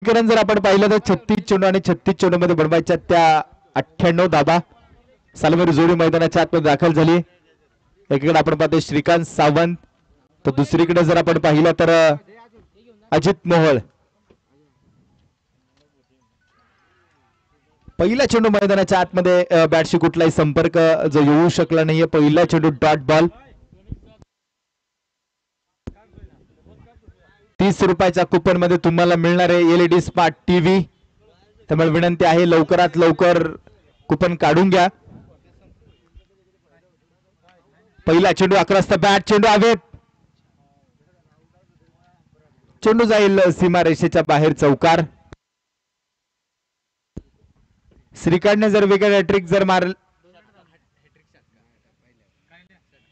कारण जर आपण पाहिलं तर 36 चेंडू आणि 36 चेंडू मध्ये बनवायच्या त्या 98 धाबा सालमेर जोडी मैदानाच्या आतमध्ये दाखल झाली. एकीकडे आपण पाहतो श्रीकांत सावंत, तर दुसरीकडे जर आपण पाहिलं तर अजित मोहोळ. पहिला चेंडू मैदानाच्या आतमध्ये बॅटशी कुठलाही संपर्क जो येऊ शकला नाहीये. पहिला चेंडू डॉट बॉल. 30 रुपयाच्या कुपन मध्ये तुम्हाला मिळणार आहे LED स्मार्ट टीव्ही. त्यामुळे विनंती आहे लवकरात लवकर कुपन काढून घ्या. पहिला चेंडू आक्रस्त बॅट, चेंडू हवेत, चेंडू जाईल सीमा रेषेच्या बाहेर, चौकार. श्रीकांतने जर वेगळा हॅट्रिक जर मारल,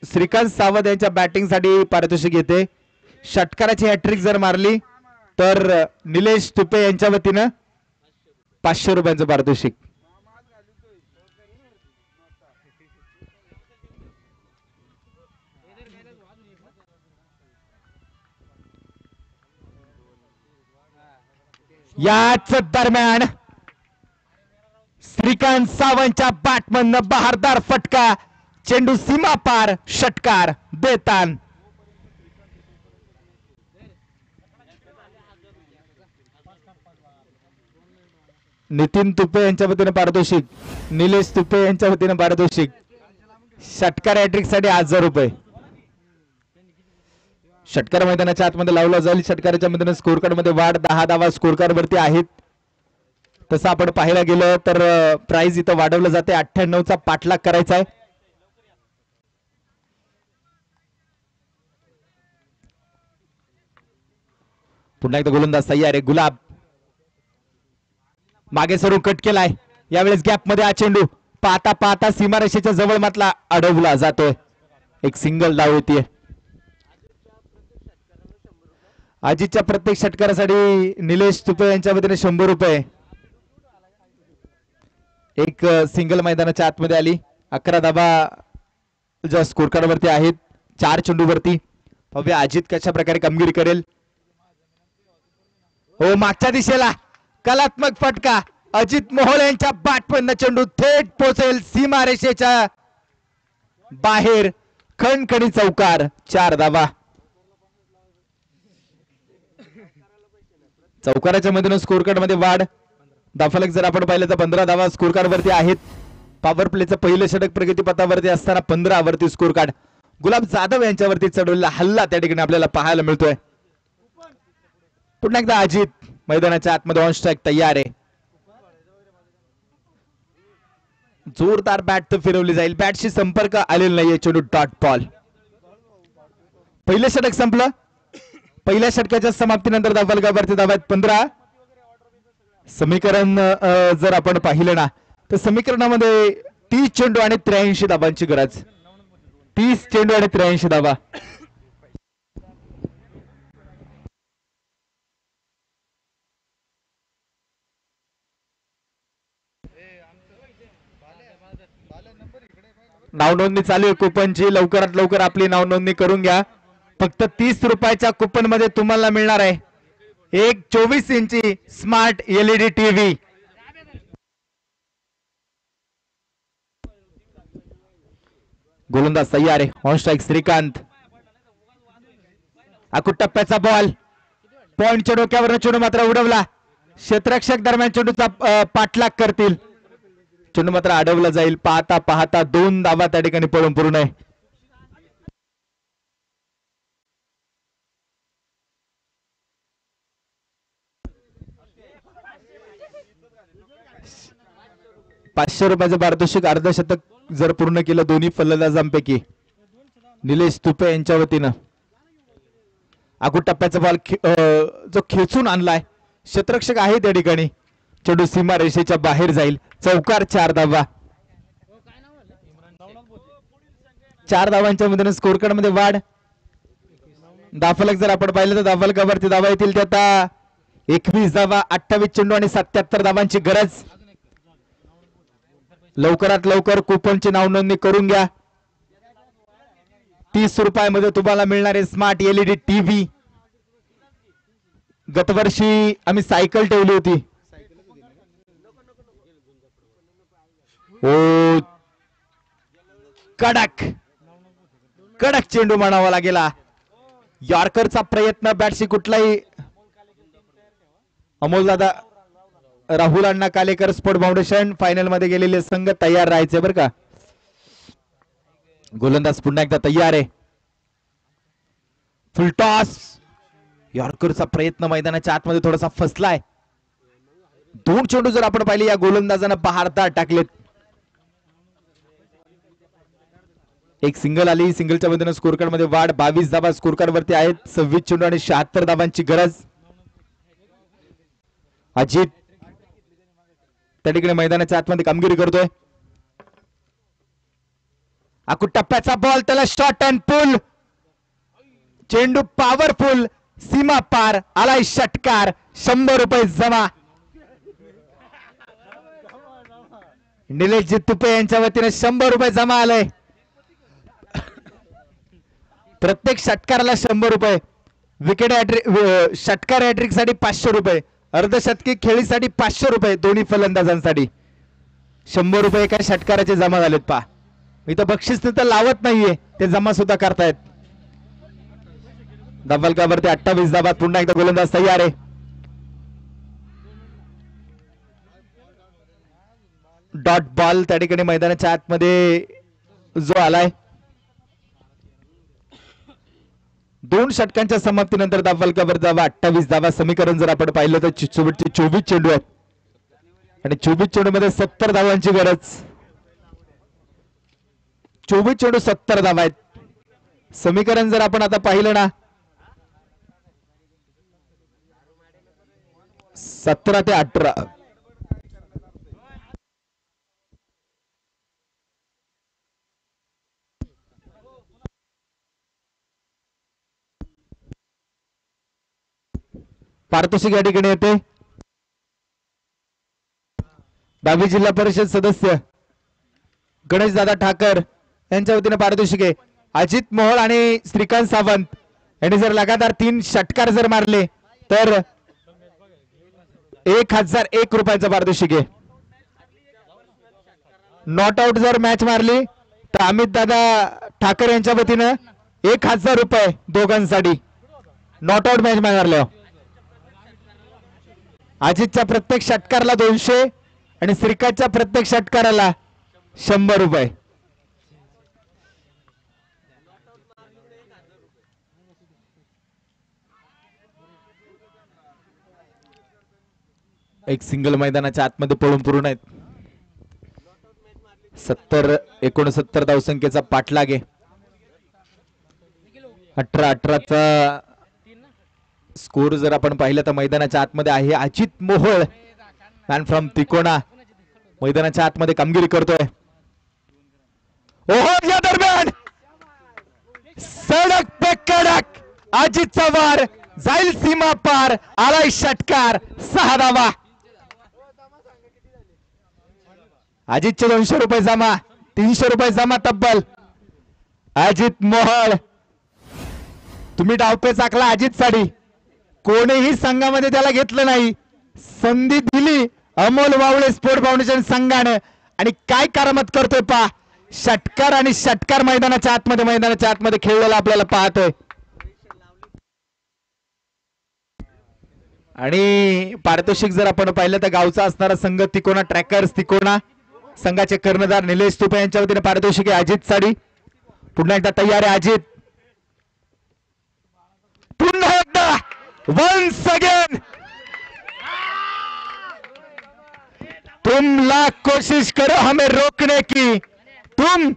श्रीकांत सावंत यांच्या बॅटिंग साठी पारितोषिक येते. षटकाराची हॅट्रिक जर मारली तर निलेश तुपे यांच्या वतीनं 500 रुपयांचं पारितोषिक. याच दरम्यान श्रीकांत सावंतच्या बॅटमधनं बहारदार फटका, चेंडू सीमा पार, षटकार बेतान. नितीन तुपे यांच्या वतीने पारितोषिक, निलेश तुपे यांच्या वतीने पारितोषिक. षटकार हॅट्रिक साठी 1000 रुपये. षटकार मैदानाच्या आतमध्ये लावला जाईल. षटकाराच्या मध्ये स्कोर कार्ड मध्ये वाढ, 10 धावा स्कोर कार्ड वरती आहेत. तसं आपण पाहायला गेलं तर प्राइस इथं वाढवलं जाते. 98चा पाठलाग करायचा आहे. पुन्हा एकदा गोलंदाज तयार आहे. गुलाब मागे सरून कट केलाय. यावेळेस गॅप मध्ये हा चेंडू पाहता पाहता सीमारेषेच्या जवळ मात्र अडवला जातोय. एक सिंगल धाव होतीये. अजितच्या प्रत्येक षटकारासाठी निलेश तुपे यांच्या वतीने 100 रुपये. एक सिंगल मैदानाच्या आतमध्ये आली. 11 धावा ज्या स्कोर कार्ड वरती आहेत 4 चेंडू वरती. पाहूया अजित कशा प्रकारे कामगिरी करेल. हो, मागच्या दिशेला कलात्मक फटका. अजित मोहोळ यांच्या बॅटमधनं चेंडू थेट पोहोचेल सीमारेषेच्या बाहेर. खणखणी चौकार, 4 धावा. चौकाराच्या मधून स्कोर कार्ड मध्ये वाढ. धाफलक जर आपण पाहिलं तर 15 धावा स्कोर कार्ड वरती आहेत. पॉवर प्लेचं पहिलं षटक प्रगतीपथावरती असताना 15 वरती स्कोर कार्ड. गुलाब जाधव यांच्यावरती चढवलेला हल्ला त्या ठिकाणी आपल्याला पाहायला मिळतोय. पुन्हा एकदा अजित मैदानाच्या आतमध्ये ऑन स्ट्राइक तयार आहे. जोरदार बॅट तर फिरवली जाईल. बॅटशी संपर्क आलेला नाहीये. चेंडू डॉट बॉल. पहिलं षटक संपलं. पहिल्या षटकाच्या समाप्तीनंतर धावफलकावरती धावा आहेत 15. समीकरण जर आपण पाहिलं ना तर समीकरणामध्ये 30 चेंडू आणि 83 धावांची गरज. 30 चेंडू आणि 83 धावा. नाव नोंदणी चालू आहे कुपनची. लवकरात लवकर आपली नाव नोंदणी करून घ्या. फक्त 30 रुपयाच्या कुपन मध्ये तुम्हाला मिळणार आहे एक 24 इंची स्मार्ट LED टीव्ही. गोलंदाज तयार आहे. On strike Shrikant. आकुट टप्प्याचा बॉल. पॉइंटच्या डोक्यावर चेंडू मात्र उडवला. क्षेत्ररक्षक दरम्यान चेंडूचा पाठलाग करतील. चेंडू मात्र अडवला जाईल. पाहता पाहता 2 धावा त्या ठिकाणी पडून पूर्ण आहे. ₹500 पारितोषिक. अर्धशतक जर पूर्ण केलं दोन्ही फलंदाजांपैकी निलेश तुपे यांच्या वतीनं. आकुट टप्प्याचा बॉल जो खेचून आणलाय. क्षेत्ररक्षक आहे त्या ठिकाणी. चेंडू सीमा रेषेच्या बाहेर जाईल. चौकार, 4 धावा. 4 धावांच्या मधून स्कोर कार्ड मध्ये वाढ. धाफलक जर आपण पाहिलं तर धाफलकावरती धावा येतील ते आता 21 धावा. 28 चेंडू आणि 77 धावांची गरज. लवकरात लवकर कुपनची नाव नोंदणी करून घ्या. 30 रुपयामध्ये तुम्हाला मिळणारे स्मार्ट LED टीव्ही. गतवर्षी आम्ही सायकल ठेवली होती. ओ कडक कडक चेंडू म्हणावा लागेल. यॉर्करचा प्रयत्न बॅटशी कुठलाही. अमोल दादा, राहुल अण्णा कालेकर स्पोर्ट फाउंडेशन फायनल मध्ये गेलेले संघ तयार राहायचे बरं का. गोलंदाज पुन्हा एकदा तयार आहे. फुलटॉस. यॉर्करचा प्रयत्न मैदानाच्या आतमध्ये थोडासा फसलाय. दोन चेंडू जर आपण पाहिले या गोलंदाजानं बहारदार टाकलेत. एक सिंगल आली. सिंगलच्या मधून स्कोर कार्ड मध्ये वाढ. 22 धावा स्कोर कार्ड वरती आहेत. 26 चेंडू आणि 76 धावांची गरज. अजित त्या ठिकाणी मैदानाच्या आतमध्ये कामगिरी करतोय. आकू टप्प्याचा बॉल, त्याला शॉट अँड पुल. चेंडू पॉवरफुल, सीमा पार, आलाय षटकार. 100 रुपये जमा. निलेशजी तुपे यांच्या वतीने 100 रुपये जमा आलाय. प्रत्येक षटकाराला 100 रुपये. विकेट षटकार हॅट्रिक साठी 500 रुपये. अर्धशतकी खेळीसाठी 500 रुपये. दोन्ही फलंदाजांसाठी 100 रुपये एका षटकाराचे जमा झालेत. पहा इथं बक्षीस तर लावत नाहीये, ते जमा सुद्धा करतायत. धावफलकावरती 28 धावात पुन्हा एकदा गोलंदाज तयार आहे. डॉट बॉल त्या ठिकाणी मैदानाच्या आतमध्ये जो आलाय. 2 षटकांच्या समाप्तीनंतर धावफलकावर धावा 28 धावा. समीकरण जर आपण पाहिलं तर 24 चेंडू आहेत आणि 24 चेंडू मध्ये 70 धावांची गरज. 24 चेंडू 70 धावा आहेत. समीकरण जर आपण आता पाहिलं ना, 17 ते 18. पारितोषिक या ठिकाणी येते. 22 जिल्हा परिषद सदस्य गणेश दादा ठाकर यांच्या वतीने पारितोषिक आहे. अजित मोहोळ आणि श्रीकांत सावंत यांनी जर लगातार 3 षटकार जर मारले तर 1001 रुपयाचं पारितोषिक आहे. नॉट आउट जर मॅच मारली तर अमित दादा ठाकर यांच्या वतीने 1000 रुपये दोघांसाठी. नॉट आउट मॅच मारल्यावर अजितच्या प्रत्येक षटकाराला 200 आणि श्रीकांतच्या प्रत्येक षटकाराला 100 रुपये. एक सिंगल मैदानाच्या आतमध्ये पळून पूर्ण आहेत. 70-69 धावसंख्येचा पाठलाग आहे. 18-18चा स्कोर जर आपण पाहिलं तर मैदानाच्या आतमध्ये आहे. अजित मोहोळ मॅन फ्रॉम तिकोणा मैदानाच्या आतमध्ये कामगिरी करतोय. ओहो, या दरम्यान सडक पे कडक अजितचा वार जाईल सीमा पार. आलाय षटकार. 6 धावा. अजितचे 200 रुपये जमा. 300 रुपये जमा तब्बल. अजित मोहोळ, तुम्ही डावपेच आखला अजित साठी. कोणीही संघामध्ये त्याला घेतलं नाही. संधी दिली अमोल वावळे स्पोर्ट फाउंडेशन संघाने आणि काय करामत करतोय पा. षटकार आणि षटकार मैदानाच्या आतमध्ये खेळलेला आपल्याला पाहतोय. आणि पारितोषिक जर आपण पाहिलं तर गावचा असणारा संघ तिकोणा ट्रॅकर्स तिकोणा संघाचे कर्णधार निलेश तुपे यांच्या वतीने पारितोषिक आहे अजित साठी. पुन्हा एकदा तयार आहे अजित. पुन्हा एकदा वन्स अगेन. तुम लाख कोशिश करो हमें रोकने की, तुम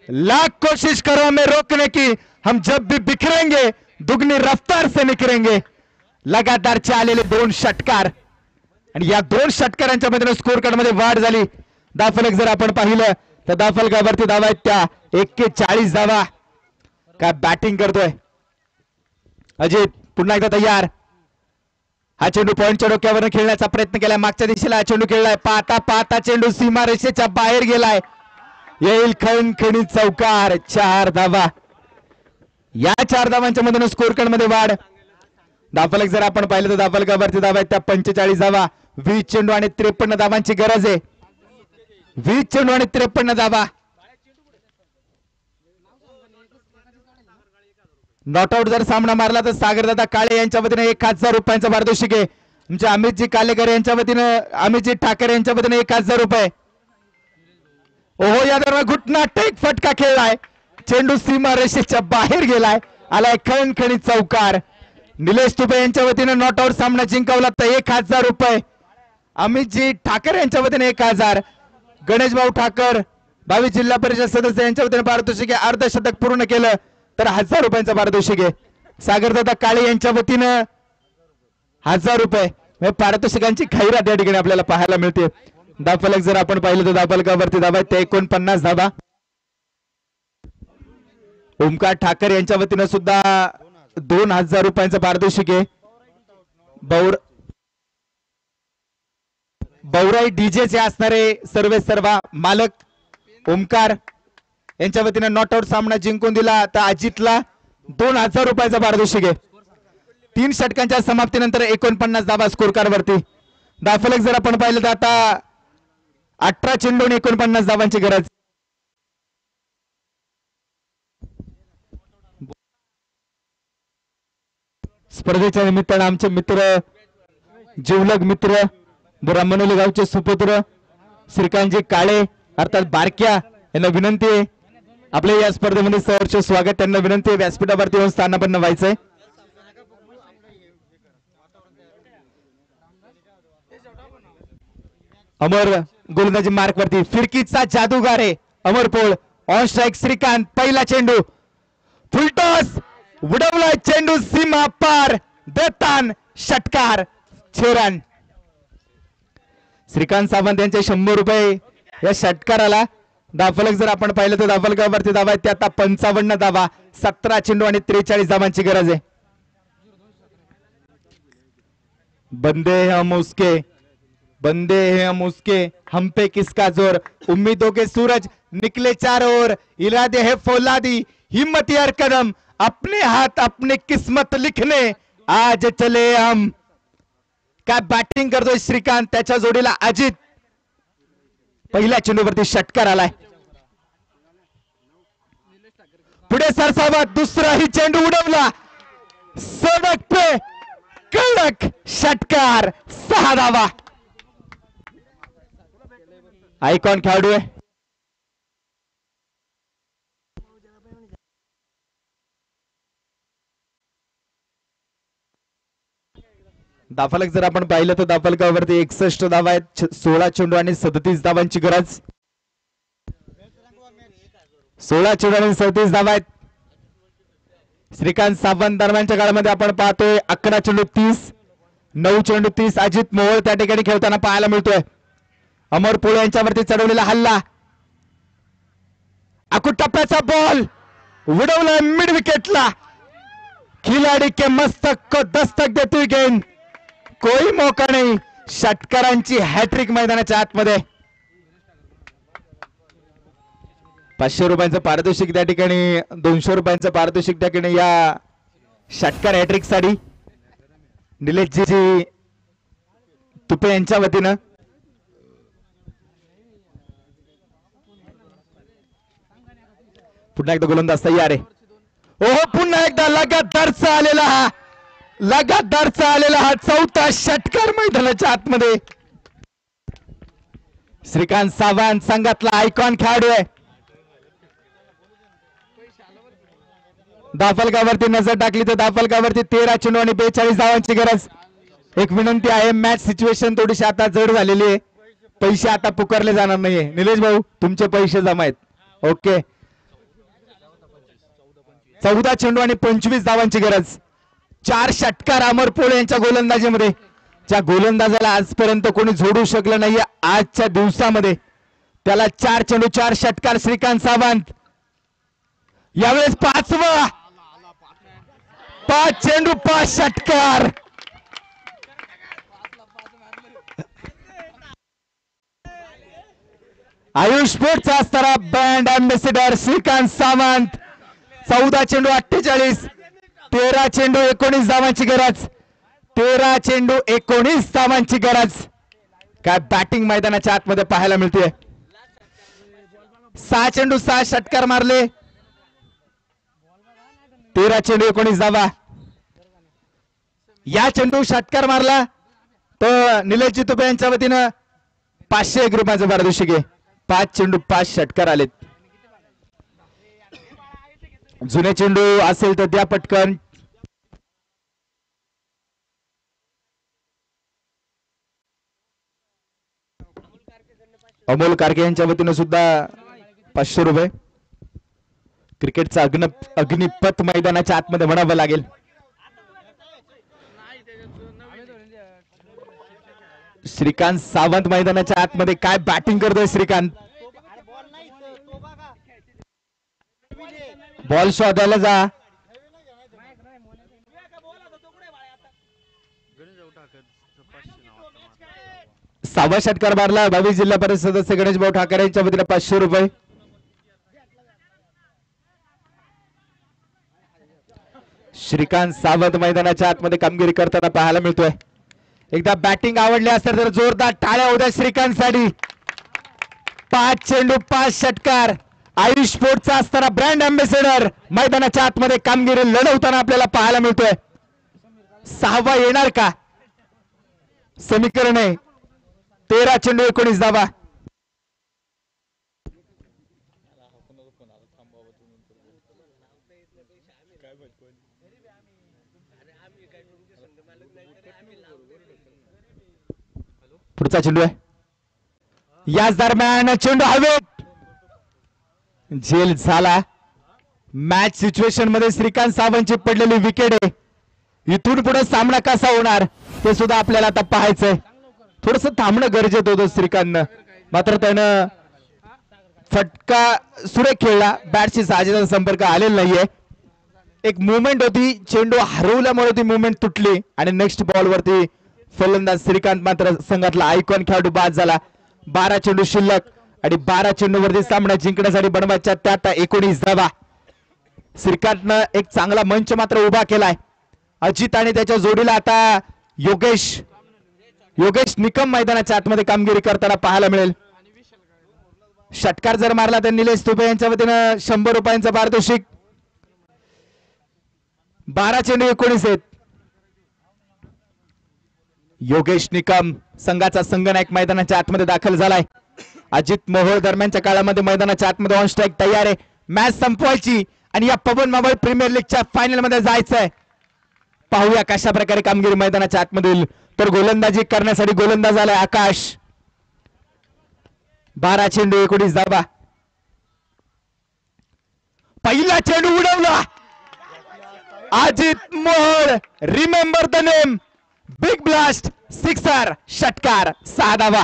लाख कोशिश करो हमें रोकने की, हम जब भी बिखरेंगे दुगनी रफ्तार से निखरेंगे. लगातारचे आलेले 2 षटकार आणि या 2 षटकारांच्या मध्ये स्कोर कार्ड मध्ये वाढ झाली. धावफलक जर आपण पाहिलं तर धावफलकावरती धावा आहेत त्या 41 धावा. काय बॅटिंग करतोय अजित. पुन्हा एकदा तयार. हा चेंडू पॉइंटच्या डोक्यावर खेळण्याचा प्रयत्न केलाय. मागच्या दिशेला हा चेंडू खेळलाय. पाहता चेंडू सीमा रेषेच्या बाहेर गेलाय. येईल खणखणी चौकार. 4 धावा. या 4 धावांच्या मधून स्कोर कार्ड मध्ये वाढ. धावफलक जर आपण पाहिलं तर धावफलकावरती धावा आहेत त्या 45 धावा. 20 चेंडू आणि 53 धावांची गरज आहे. 20 चेंडू आणि 53 धावा. नॉट आउट जर सामना मारला तर सागरदादा काळे यांच्या वतीने 1000 रुपयांचा पारितोषिक आहे. म्हणजे अमितजी कालेकर यांच्या वतीने अमितजी ठाकरे यांच्या वतीने 1000 रुपये. ओहो या दरम्यान घुटना टेक फटका खेळलाय. चेंडू सीमा रेषेच्या बाहेर गेलाय. आलाय खणखणीत चौकार. निलेश तुपे यांच्या वतीने नॉट आउट सामना जिंकवला तर 1000 रुपये. अमितजी ठाकरे यांच्या वतीने 1000. गणेश भाऊ ठाकर 22 जिल्हा परिषद सदस्य यांच्या वतीने पारितोषिक आहे. अर्धशतक पूर्ण केलं तर 1000 रुपयांचा पारितोषिक आहे. सागरदादा काळे यांच्या वतीनं 1000 रुपये. पारितोषिकांची खैरात या ठिकाणी आपल्याला पाहायला मिळते. धावफलक जर आपण पाहिलं तर धावफलकावरती धावा आहेत 49 धावा. ओमकार ठाकर यांच्या वतीनं सुद्धा 2000 रुपयांचं पारितोषिक आहे. बौराई डीजेचे असणारे सर्वेसर्वा मालक ओमकार यांच्या वतीने नॉट आउट सामना जिंकून दिला तर अजितला 2000 रुपयाचा पारितोषिक आहे. 3 षटकांच्या समाप्तीनंतर 49 धावा स्कोर कार्ड वरती. धावफलक जर आपण पाहिलं तर आता 18 चेंडू आणि 49 धावांची गरज. स्पर्धेच्या निमित्तानं आमचे मित्र जिवलग मित्र ब्राह्मणोली गावचे सुपुत्र श्रीकांतजी काळे अर्थात बारक्या यांना विनंती आहे आपल्या या स्पर्धेमध्ये सहर्ष स्वागत. त्यांना विनंती आहे व्यासपीठावरती येऊन स्थानापन्न व्हायचंय. अमर गोलंदाजी मार्क वरती फिरकीचा जादूगार आहे अमर पोळ. On strike Shrikant. पहिला चेंडू फुलटॉस उडवलाय. चेंडू सीमा पार. देतान षटकार 6 रन. श्रीकांत सावंत यांचे 100 रुपये या षटकाराला. धावफलक जर आपण पाहिलं तर धावफलकावरती धावा आहेत त्या आता 55 धावा. 17 चेंडू आणि 43 धावांची गरज आहे. बंदे हैं हम उसके हम पे किसका जोर. उम्मीदों के सूरज निकले चारों ओर. इरादे है फौलादी हिम्मत हर कदम. अपने हाथ अपने किस्मत लिखने आज चले हम. काय बॅटिंग करतोय श्रीकांत. त्याच्या जोडीला अजित. पहिल्या चेंडूवरती षटकार आलाय. पुढे सरसावा. दुसराही चेंडू उडवला. सडक पे कडक षटकार 6 धावा. आयकॉन खेळाडू आहे. धावफलक जर आपण पाहिलं तर धावफलकावरती 61 धावा आहेत. 16 चेंडू आणि 37 धावांची गरज. 16 चेंडू आणि 37 धावा आहेत. श्रीकांत सावंत दरम्यानच्या काळामध्ये आपण पाहतोय 11 चेंडू 30. 9 चेंडू 30. अजित मोहोळ त्या ठिकाणी खेळताना पाहायला मिळतोय. अमर पोळ यांच्यावरती चढवलेला हल्ला. आखू टप्प्याचा बॉल उडवलाय मिड विकेटला. खिलाडी के मस्तक को दस्तक देती गेंद. कोई मौका नाही. षटकारांची हॅट्रिक मैदानाच्या आतमध्ये. 500 रुपयांचं पारितोषिक त्या ठिकाणी. 200 रुपयांचं पारितोषिक त्या ठिकाणी या षटकार हॅट्रिक साठी निलेशजी तुपे यांच्या वतीनं. पुन्हा एकदा गोलंदाज तयार आहे. ओहो पुन्हा एकदा लगातारचा आलेला हा 4था षटकार मैदानाच्या आतमध्ये. श्रीकांत सावंत संघातला आयकॉन खेळाडू आहे. धावफलकावरती नजर टाकली तर धावफलकावरती 13 चेंडू आणि 42 धावांची गरज. एक विनंती आहे. मॅच सिच्युएशन थोडीशी आता जड झालेली आहे. पैसे आता पुकारले जाणार नाहीये. निलेश भाऊ तुमचे पैसे जमा आहेत. ओके. 14 चेंडू आणि 25 धावांची गरज. 4 षटकार अमर पोळ यांच्या गोलंदाजीमध्ये. ज्या गोलंदाजाला आजपर्यंत कोणी जोडू शकलं नाहीये आजच्या दिवसामध्ये त्याला 4 चेंडू 4 षटकार श्रीकांत सावंत. यावेळेस 5 चेंडू 5 षटकार. आयुष स्पोर्ट्सचा असणारा ब्रँड अँबॅसेडर श्रीकांत सावंत. 14 चेंडू 48. 13 चेंडू 19 धावांची गरज. 13 चेंडू 19 धावांची गरज. काय बॅटिंग मैदानाच्या आतमध्ये पाहायला मिळते. 6 चेंडू 6 षटकार मारले. 13 चेंडू 19 धावा. या चेंडू षटकार मारला तर निलेश जितुपे यांच्या वतीनं 501 रुपयाचं पारितोषिक आहे. 5 चेंडू 5 षटकार आलेत. जुने चेंडू असेल तर द्या पटकन. अमोल कारके यांच्या वतीनं सुद्धा 500 रुपये. क्रिकेटचा अग्निपथ मैदानाच्या आतमध्ये म्हणावं लागेल. श्रीकांत सावंत मैदानाच्या आतमध्ये काय बॅटिंग करतोय श्रीकांत. बॉल शोधायला जा. 6वा षटकार मारला. 22 जिल्हा परिषद सदस्य गणेश भाऊ ठाकरे यांच्या वतीने 500 रुपये. श्रीकांत सावंत मैदानाच्या आतमध्ये कामगिरी करताना पाहायला मिळतोय. एकदा बॅटिंग आवडली असेल तर जोरदार टाळ्या उद्या श्रीकांत साठी. 5 चेंडू 5 षटकार. आयुष स्पोर्टचा असताना ब्रँड अँबॅसेडर मैदानाच्या आतमध्ये कामगिरी लढवताना आपल्याला पाहायला मिळतोय. 6वा येणार का समीकरण आहे. 13 चेंडू 19 धावा. पुढचा चेंडू आहे. याच दरम्यान चेंडू हवेत. झेल झाला. मॅच सिच्युएशन मध्ये श्रीकांत सावंतची पडलेली विकेट आहे. इथून पुढे सामना कसा होणार ते सुद्धा आपल्याला आता पाहायचंय. थोडस थांबणं गरजेचं होतं श्रीकांतनं, मात्र त्यानं फटका सुरेख खेळला. बॅटशी साजेचा संपर्क आलेला नाहीये. एक मुवमेंट होती, चेंडू हरवल्यामुळे ती मुवमेंट तुटली आणि नेक्स्ट बॉल वरती फलंदाज श्रीकांत मात्र संघातला आयकॉन खेळाडू बाद झाला. 12 चेंडू शिल्लक आणि 12 चेंडू वरती सामना जिंकण्यासाठी बनवायच्या त्यात 19 धावा. श्रीकांतनं एक चांगला मंच मात्र उभा केलाय. अजित आणि त्याच्या जोडीला आता योगेश निकम मैदानाच्या आतमध्ये कामगिरी करताना पाहायला मिळेल. षटकार जर मारला तर निलेश तुपे यांच्या वतीनं 100 रुपयांचं पारितोषिक. 12 चेंडू 19 आहेत. योगेश निकम संघाचा संघनायक मैदानाच्या आतमध्ये दाखल झालाय. अजित मोहोळ दरम्यानच्या काळामध्ये मैदानाच्या आतमध्ये ऑन स्ट्राईक तयार आहे. मॅच संपवायची आणि या पवन मावळ प्रीमियर लीगच्या फायनल मध्ये जायचंय. पाहूया कशा प्रकारे कामगिरी मैदानाच्या आतमध्ये होईल. तर गोलंदाजी करण्यासाठी गोलंदाज आलाय आकाश. 12 चेंडू 19 धावा. पहिला चेंडू उडवला. Ajit Mohol, remember the name. Big blast, sixer, षटकार, 6 धावा.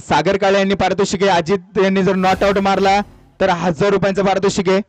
सागर काळे यांनी पारितोषिक आहे. अजित यांनी जर नॉट आउट मारला तर 1000 रुपयांचं पारितोषिक आहे.